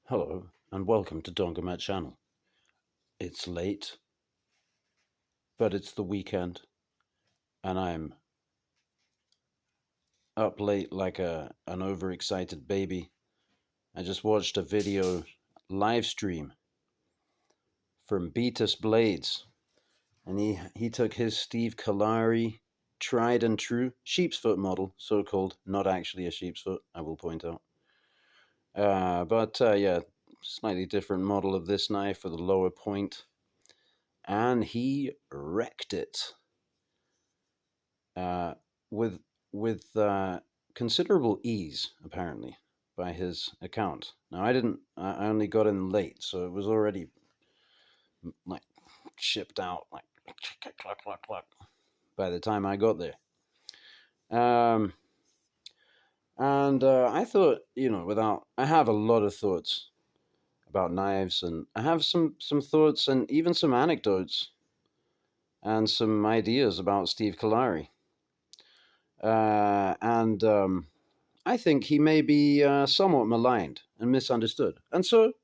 Hello and welcome to Dongamat channel. It's late, but it's the weekend, and I'm up late like an overexcited baby. I just watched a video live stream from Beatus Blades, and he took his Steve Kalari tried and true sheep's foot model, so called, not actually a sheep's foot, I will point out. But yeah, slightly different model of this knife with a lower point, and he wrecked it. uh, with with considerable ease, apparently, by his account. Now, I didn't. I only got in late, so it was already like shipped out, like cluck cluck cluck, by the time I got there. Um, and I thought, without I have a lot of thoughts about knives, and I have some thoughts and even some anecdotes and some ideas about Steve Kalari. And I think he may be somewhat maligned and misunderstood. And so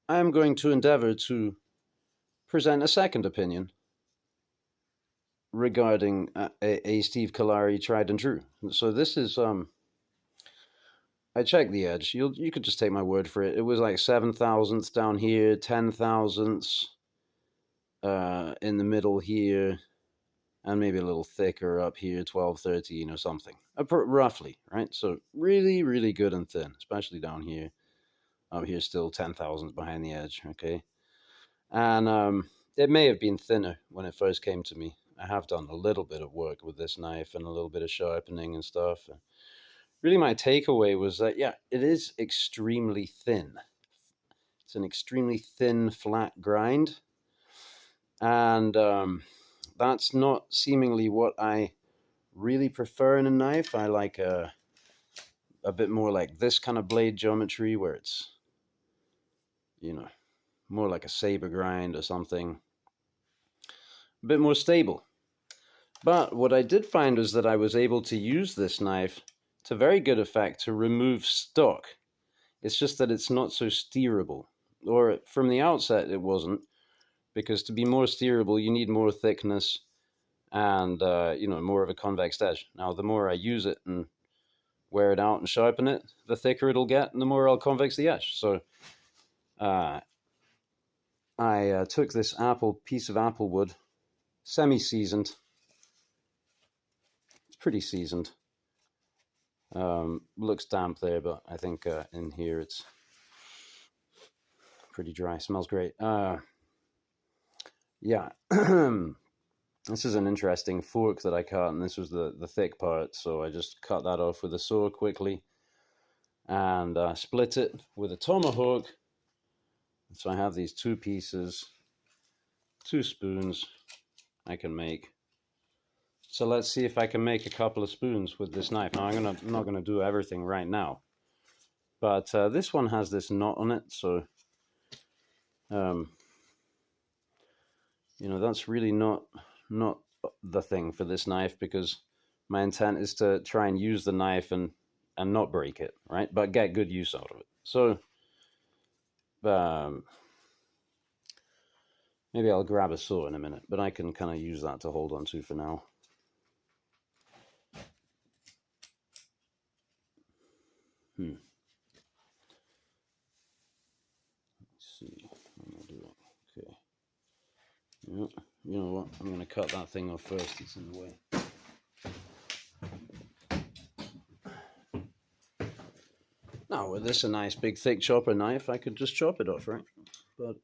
I am going to endeavor to present a second opinion regarding a Steve Kalari tried and true. So this is I checked the edge. You could just take my word for it. It was like 7 thousandths down here, 10 thousandths in the middle here, and maybe a little thicker up here, 12, 13 or something, roughly, right? So really, really good and thin, especially down here. Up here, still 10 thousandths behind the edge, okay? And it may have been thinner when it first came to me. I have done a little bit of work with this knife and a little bit of sharpening and stuff. Really, my takeaway was that, yeah, it is extremely thin. It's an extremely thin, flat grind. And that's not seemingly what I really prefer in a knife. I like a bit more like this kind of blade geometry where it's, more like a saber grind or something. A bit more stable. But what I did find was that I was able to use this knife to very good effect to remove stock. It's just that it's not so steerable. Or from the outset it wasn't, because to be more steerable you need more thickness and more of a convex edge. Now the more I use it and wear it out and sharpen it, the thicker it'll get and the more I'll convex the edge. So I took this piece of apple wood, semi-seasoned. It's pretty seasoned. Looks damp there, but I think in here it's pretty dry. Smells great. Yeah. This is an interesting fork that I cut, and this was the thick part, so I just cut that off with a saw quickly and split it with a tomahawk. So I have these two pieces, 2 spoons I can make. So let's see if I can make a couple of spoons with this knife. Now I'm not gonna do everything right now, but this one has this knot on it, so that's really not the thing for this knife, because my intent is to try and use the knife and not break it, right? But get good use out of it. So maybe I'll grab a saw in a minute, but I can kind of use that to hold on to for now. Let's see. I'm gonna do it. Okay. Yeah. You know what? I'm gonna cut that thing off first. It's in the way. Now, with this a nice big thick chopper knife, I could just chop it off, right? But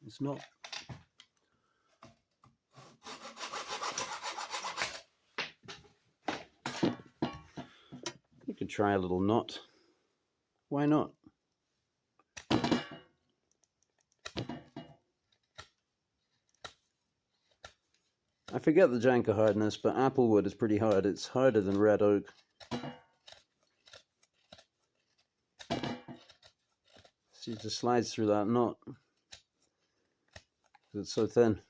it's not. You could try a little knot. Why not? I forget the Janka hardness, but applewood is pretty hard. It's harder than red oak. See, it just slides through that knot. It's so thin.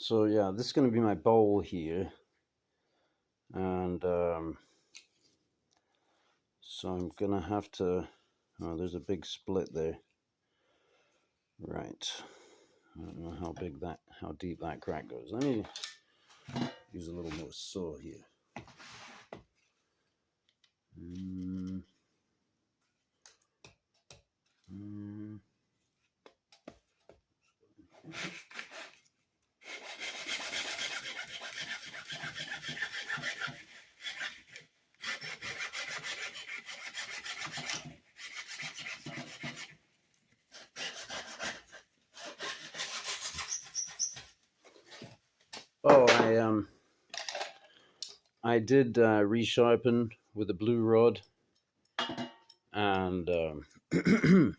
So yeah, this is going to be my bowl here, and so I'm gonna have to. Oh, there's a big split there. Right. I don't know how deep that crack goes. Let me use a little more saw here. Oh, I did resharpen with a blue rod, and the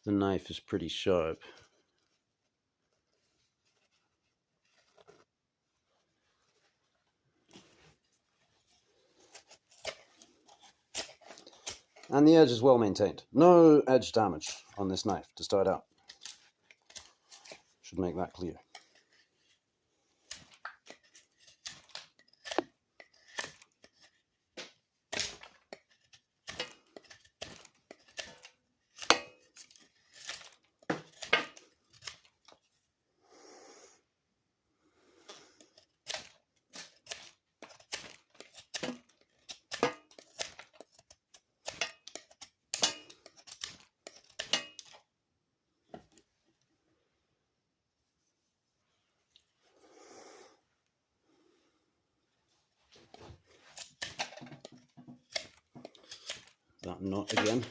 knife is pretty sharp. And the edge is well maintained. No edge damage on this knife to start out. Should make that clear. That knot again.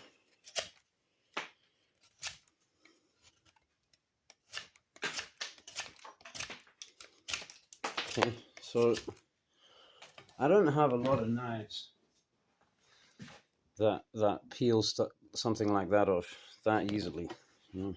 Okay, so I don't have a lot of knives that peel something like that off that easily. You know?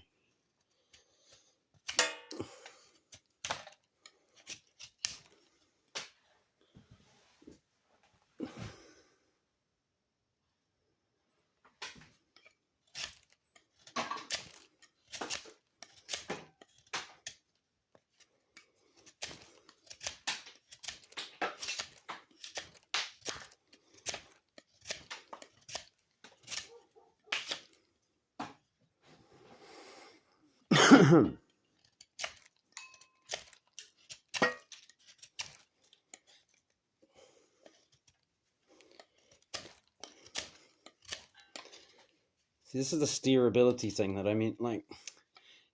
See, this is the steerability thing that I mean, like,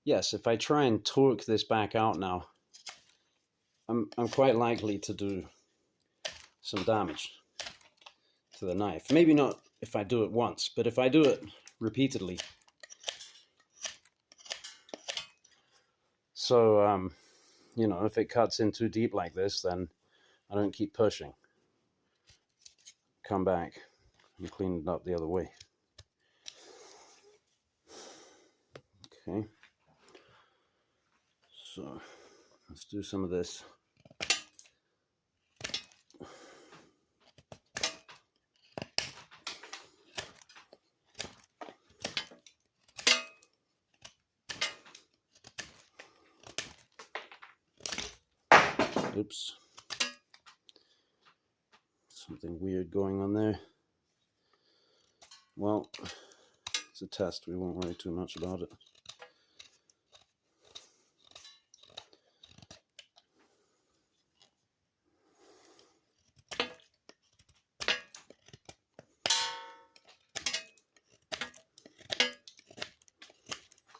yes, if I try and torque this back out now, I'm quite likely to do some damage to the knife. Maybe not if I do it once, but if I do it repeatedly. So, you know, if it cuts in too deep like this, then I don't keep pushing. Come back and clean it up the other way. Okay. So, let's do some of this. Oops. Something weird going on there. Well, it's a test. We won't worry too much about it.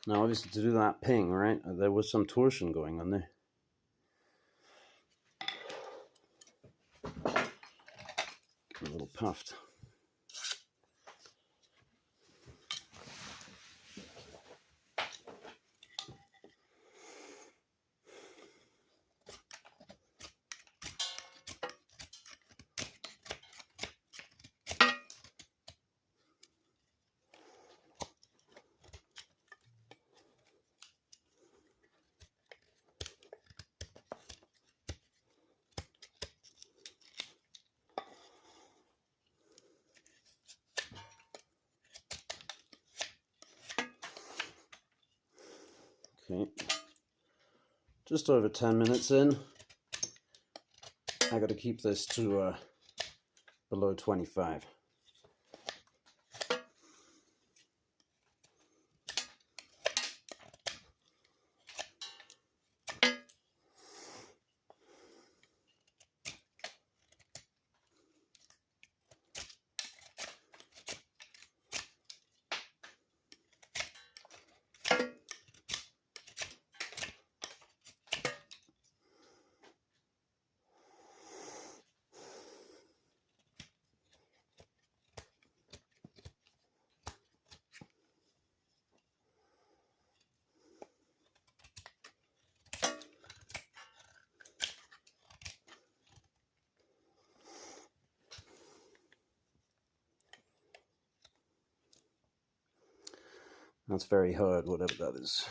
Now, obviously, to do that ping, right, there was some torsion going on there. A little puffed. Okay. just over 10 minutes in. I got to keep this to below 25. That's very hard, whatever that is.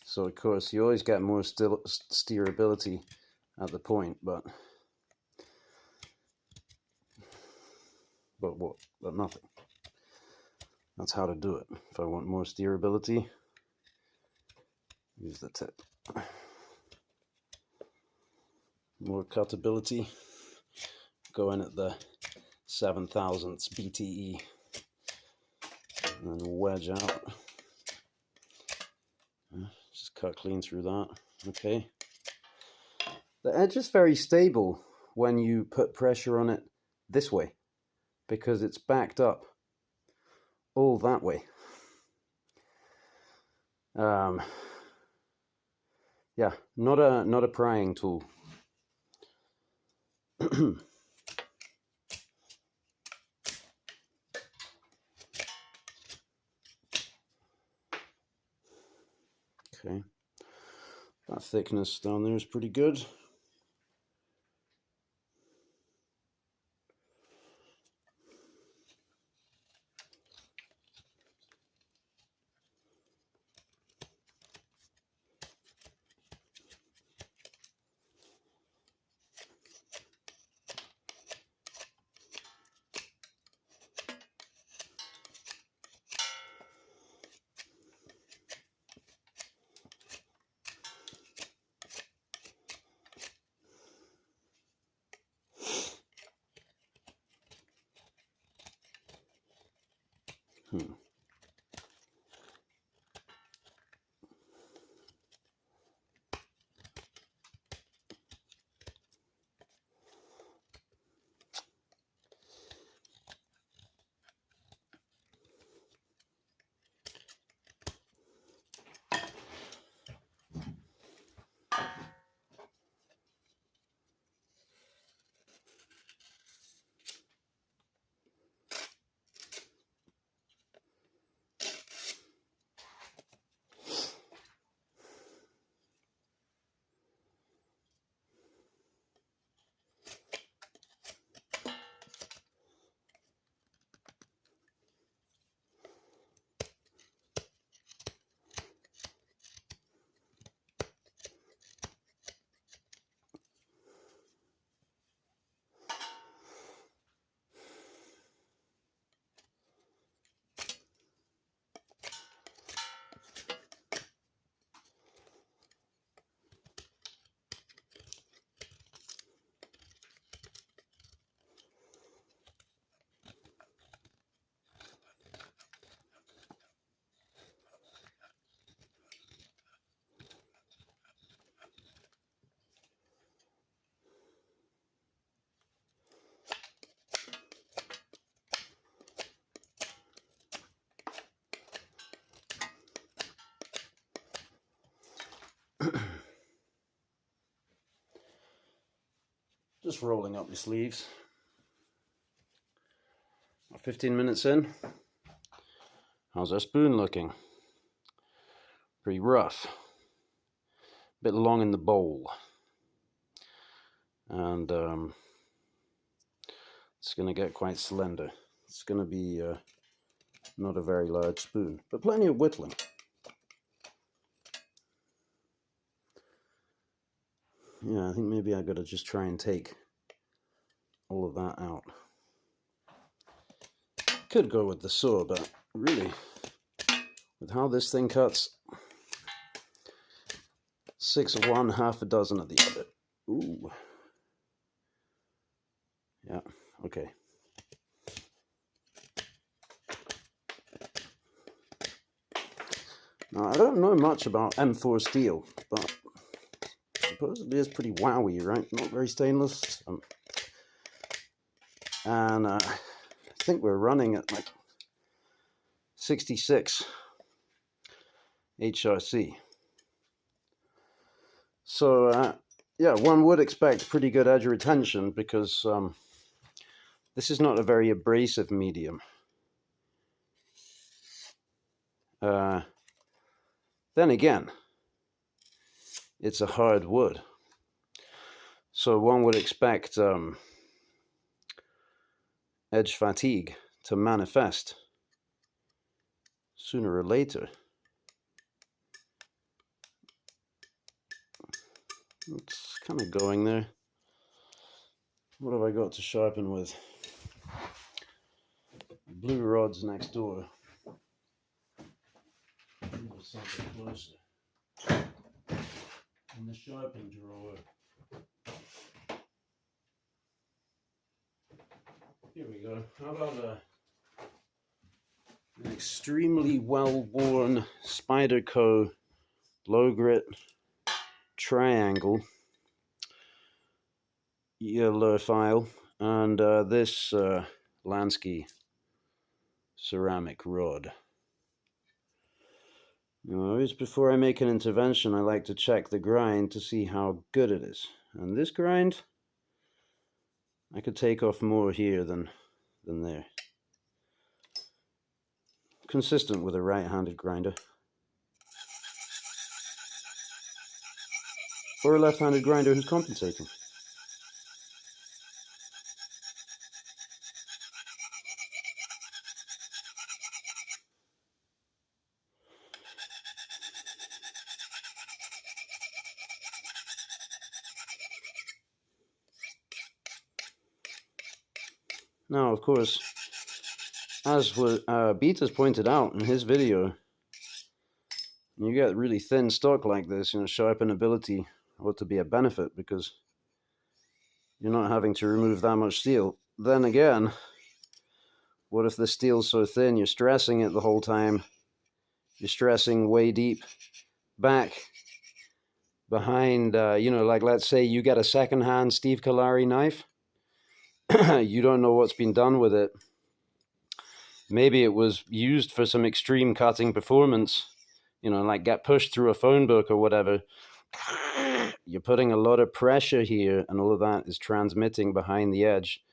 So of course you always get more steerability at the point, but what? But nothing. That's how to do it. If I want more steerability, use the tip. More cutability, go in at the 7/1000 BTE and then wedge out. Just cut clean through that. Okay. The edge is very stable when you put pressure on it this way, because it's backed up all that way. Yeah, not a prying tool. Okay, that thickness down there is pretty good. Just rolling up your sleeves. 15 minutes in. How's our spoon looking? Pretty rough. A bit long in the bowl. And it's going to get quite slender. It's going to be not a very large spoon, but plenty of whittling. Yeah, I think maybe I got to just try and take all of that out. Could go with the saw, but really With how this thing cuts, 6 of one, half a dozen of the other. Ooh. Yeah, okay. Now, I don't know much about M4 steel, but I suppose it is pretty wowy, right? Not very stainless. And I think we're running at like 66 HRC. So, yeah, one would expect pretty good edge retention because this is not a very abrasive medium. Then again, it's a hard wood. So one would expect edge fatigue to manifest sooner or later. It's kind of going there. What have I got to sharpen with? Blue rods next door. Something closer. In the sharpen drawer. Here we go. How about an extremely well-worn Spyderco low grit triangle yellow file and this Lansky ceramic rod. Always before I make an intervention, I like to check the grind to see how good it is. And this grind, I could take off more here than there. Consistent with a right-handed grinder. Or a left-handed grinder who's compensating. Now, of course, as Beaters pointed out in his video, when you get really thin stock like this, sharpenability ought to be a benefit because you're not having to remove that much steel. Then again, what if the steel's so thin you're stressing it the whole time? You're stressing way deep back behind, like let's say you get a second-hand Steve Kalari knife. You don't know what's been done with it. Maybe it was used for some extreme cutting performance, like get pushed through a phone book or whatever. You're putting a lot of pressure here, and all of that is transmitting behind the edge.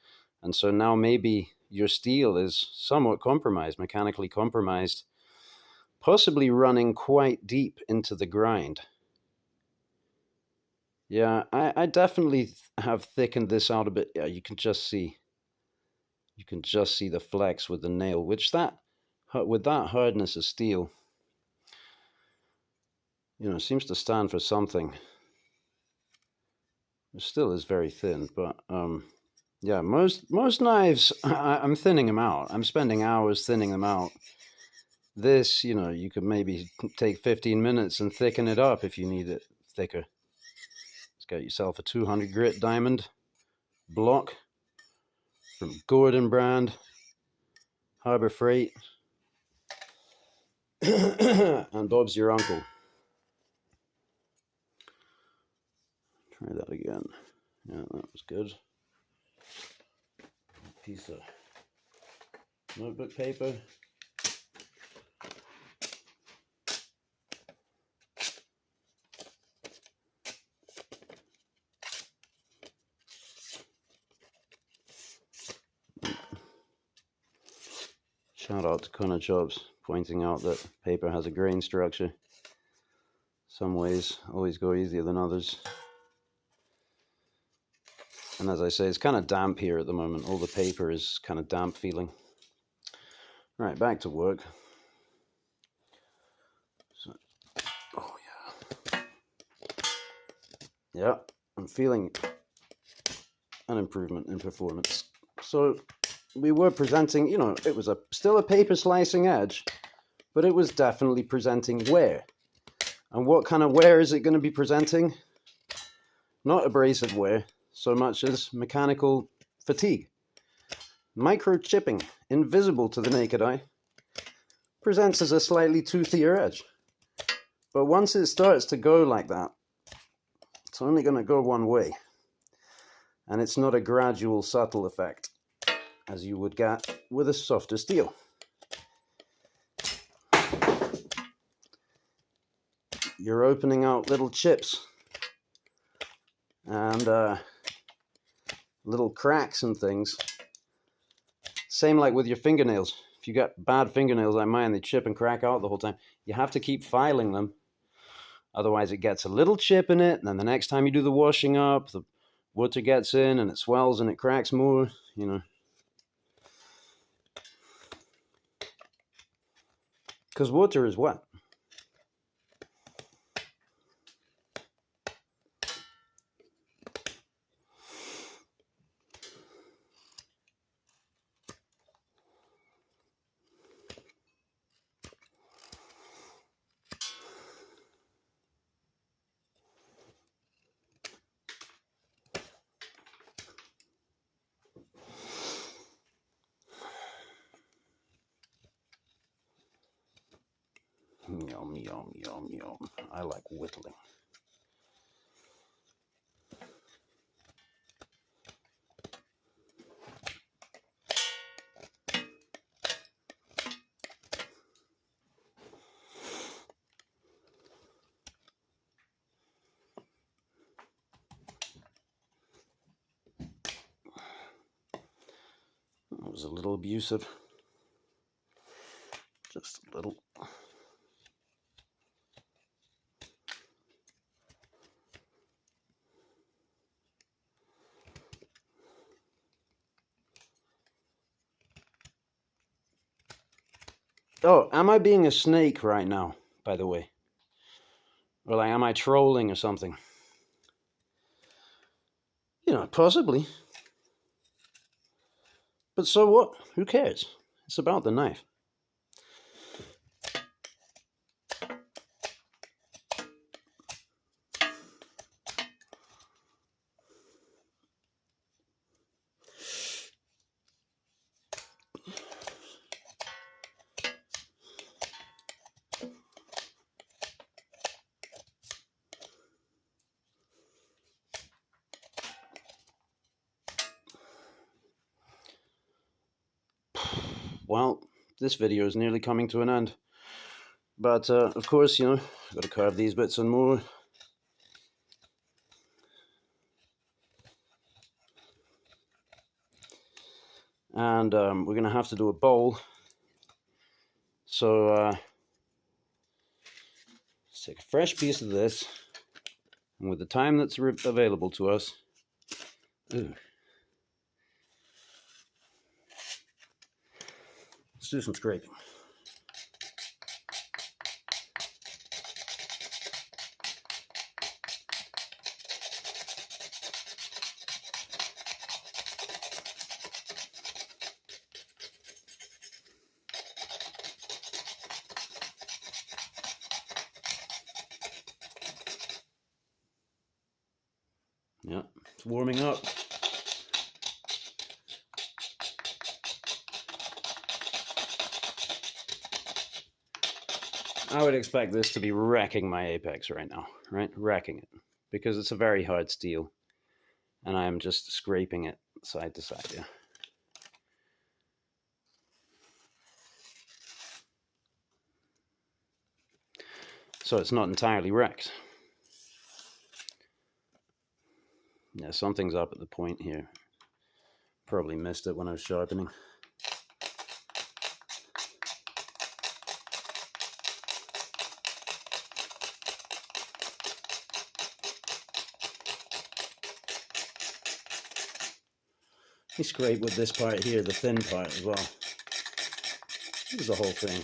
And so now maybe your steel is somewhat compromised, mechanically compromised, possibly running quite deep into the grind. Yeah, I definitely have thickened this out a bit. Yeah, you can just see the flex with the nail, which with that hardness of steel, seems to stand for something. It still is very thin, but yeah, most knives, I'm thinning them out. I'm spending hours thinning them out. This, you could maybe take 15 minutes and thicken it up if you need it thicker. Get yourself a 200 grit diamond block from Gordon brand, Harbor Freight, and Bob's your uncle. Try that again. Yeah, that was good. Piece of notebook paper. Shout out to Connor Jobs pointing out that paper has a grain structure. Some ways always go easier than others. And as I say, it's kind of damp here at the moment. All the paper is kind of damp feeling. Right, back to work. So, oh yeah. Yeah, I'm feeling an improvement in performance. So we were presenting, it was still a paper slicing edge, but it was definitely presenting wear. And what kind of wear is it going to be presenting? Not abrasive wear so much as mechanical fatigue. Microchipping, invisible to the naked eye, presents as a slightly toothier edge. But once it starts to go like that, it's only going to go one way. And it's not a gradual, subtle effect, as you would get with a softer steel. You're opening out little chips and little cracks and things. Same like with your fingernails. If you got bad fingernails like mine, they chip and crack out the whole time. You have to keep filing them. Otherwise it gets a little chip in it, and then the next time you do the washing up, the water gets in and it swells and it cracks more, you know. Because water is wet. Yum, yum, yum, yum. I like whittling. That was a little abusive. Just a little. Oh, am I being a snake right now, by the way? Or like, am I trolling or something? You know, possibly. But so what? Who cares? It's about the knife. Well, this video is nearly coming to an end. But, of course, you know, I've got to carve these bits and more. And we're going to have to do a bowl. So, let's take a fresh piece of this. And with the time that's available to us, let's do some scraping. Yeah, it's warming up. I would expect this to be wrecking my apex right now, right? Wrecking it. Because it's a very hard steel. And I am just scraping it side to side, yeah. So it's not entirely wrecked. Yeah, something's up at the point here. Probably missed it when I was sharpening. Let me scrape with this part here, the thin part as well. Here's the whole thing.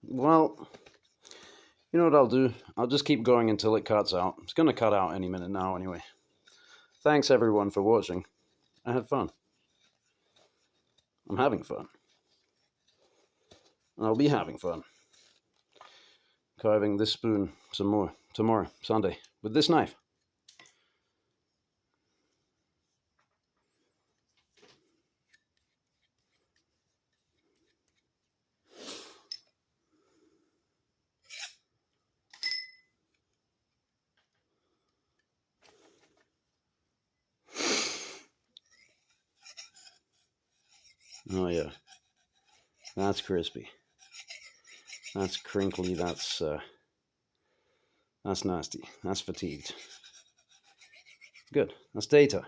Well, you know what I'll do? I'll just keep going until it cuts out. It's going to cut out any minute now anyway. thanks everyone for watching. I had fun. I'm having fun. I'll be having fun. Carving this spoon some more tomorrow, Sunday, with this knife. Oh yeah, that's crispy. That's crinkly. That's nasty. That's fatigued. Good. That's data.